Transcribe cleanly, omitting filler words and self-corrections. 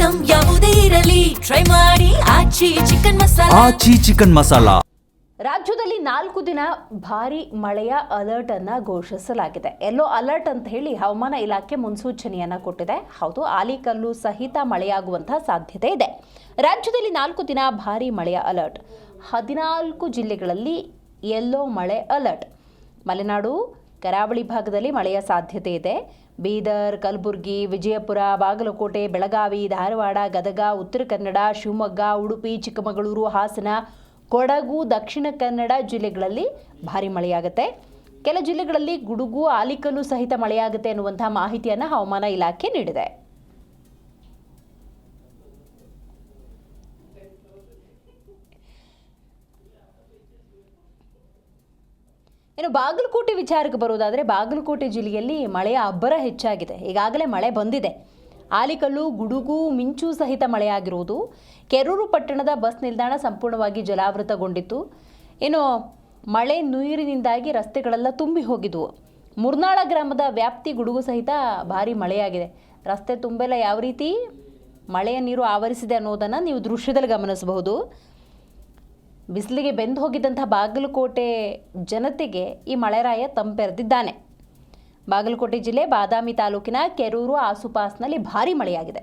Item ಯಾವುದೇ ಇರಲಿ try ಮಾಡಿ ಆಚಿ ಚಿಕನ್ ಮಸಾಲಾ. ರಾಜ್ಯದಲ್ಲಿ 4 ದಿನ ಭಾರಿ ಮಳೆಯ ಅಲರ್ಟ್ ಅನ್ನ ಘೋಷಿಸಲಾಗಿದೆ. ಯೆಲ್ಲೋ ಅಲರ್ಟ್ ಅಂತ ಹೇಳಿ ಹವಾಮಾನ ಇಲಾಖೆ ಮುನ್ಸೂಚನೆಯನ್ನ ಕೊಟ್ಟಿದೆ. ಹೌದು, ಆಲಿಕಲ್ಲು ಸಹಿತ ಮಳೆಯಾಗುವಂತಹ ಸಾಧ್ಯತೆ ಇದೆ. ರಾಜ್ಯದಲ್ಲಿ 4 ದಿನ ಭಾರಿ ಮಳೆಯ ಅಲರ್ಟ್. 14 ಜಿಲ್ಲೆಗಳಲ್ಲಿ ಯೆಲ್ಲೋ ಮಳೆ ಅಲರ್ಟ್. ಮಲೆನಾಡು ಕರಾವಳಿ ಭಾಗದಲ್ಲಿ ಮಳೆಯ ಸಾಧ್ಯತೆ ಇದೆ. ಬೀದರ್, ಕಲಬುರಗಿ, ವಿಜಯಪುರ, ಬಾಗಲಕೋಟೆ, ಬೆಳಗಾವಿ, ಧಾರವಾಡ, ಗದಗ, ಉತ್ತರ ಕನ್ನಡ, ಶಿವಮೊಗ್ಗ, ಉಡುಪಿ, ಚಿಕ್ಕಮಗಳೂರು, ಹಾಸನ, ಕೊಡಗು, ದಕ್ಷಿಣ ಕನ್ನಡ ಜಿಲ್ಲೆಗಳಲ್ಲಿ ಭಾರಿ ಮಳೆಯಾಗುತ್ತೆ. ಕೆಲ ಜಿಲ್ಲೆಗಳಲ್ಲಿ ಗುಡುಗು, ಆಲಿಕಲ್ಲು ಸಹಿತ ಮಳೆಯಾಗುತ್ತೆ ಅನ್ನುವಂತಹ ಮಾಹಿತಿಯನ್ನು ಹವಾಮಾನ ಇಲಾಖೆ ನೀಡಿದೆ. ಇನ್ನು ಬಾಗಲಕೋಟೆ ವಿಚಾರಕ್ಕೆ ಬರೋದಾದರೆ, ಬಾಗಲಕೋಟೆ ಜಿಲ್ಲೆಯಲ್ಲಿ ಮಳೆಯ ಅಬ್ಬರ ಹೆಚ್ಚಾಗಿದೆ. ಈಗಾಗಲೇ ಮಳೆ ಬಂದಿದೆ. ಆಲಿಕಲ್ಲು, ಗುಡುಗು, ಮಿಂಚು ಸಹಿತ ಮಳೆಯಾಗಿರುವುದು. ಕೆರೂರು ಪಟ್ಟಣದ ಬಸ್ ನಿಲ್ದಾಣ ಸಂಪೂರ್ಣವಾಗಿ ಜಲಾವೃತಗೊಂಡಿತ್ತು. ಇನ್ನು ಮಳೆ ನೀರಿನಿಂದಾಗಿ ರಸ್ತೆಗಳೆಲ್ಲ ತುಂಬಿ ಹೋಗಿದ್ವು. ಮುರ್ನಾಳ ಗ್ರಾಮದ ವ್ಯಾಪ್ತಿ ಗುಡುಗು ಸಹಿತ ಭಾರಿ ಮಳೆಯಾಗಿದೆ. ರಸ್ತೆ ತುಂಬೆಲ್ಲ ಯಾವ ರೀತಿ ಮಳೆಯ ನೀರು ಆವರಿಸಿದೆ ಅನ್ನೋದನ್ನು ನೀವು ದೃಶ್ಯದಲ್ಲಿ ಗಮನಿಸಬಹುದು. ಬಿಸಿಲಿಗೆ ಬೆಂದು ಹೋಗಿದ್ದಂಥ ಬಾಗಲಕೋಟೆ ಜನತೆಗೆ ಈ ಮಳೆರಾಯ ತಂಪೆರೆದಿದ್ದಾನೆ. ಬಾಗಲಕೋಟೆ ಜಿಲ್ಲೆ ಬಾದಾಮಿ ತಾಲೂಕಿನ ಕೆರೂರು ಆಸುಪಾಸ್ನಲ್ಲಿ ಭಾರಿ ಮಳೆಯಾಗಿದೆ.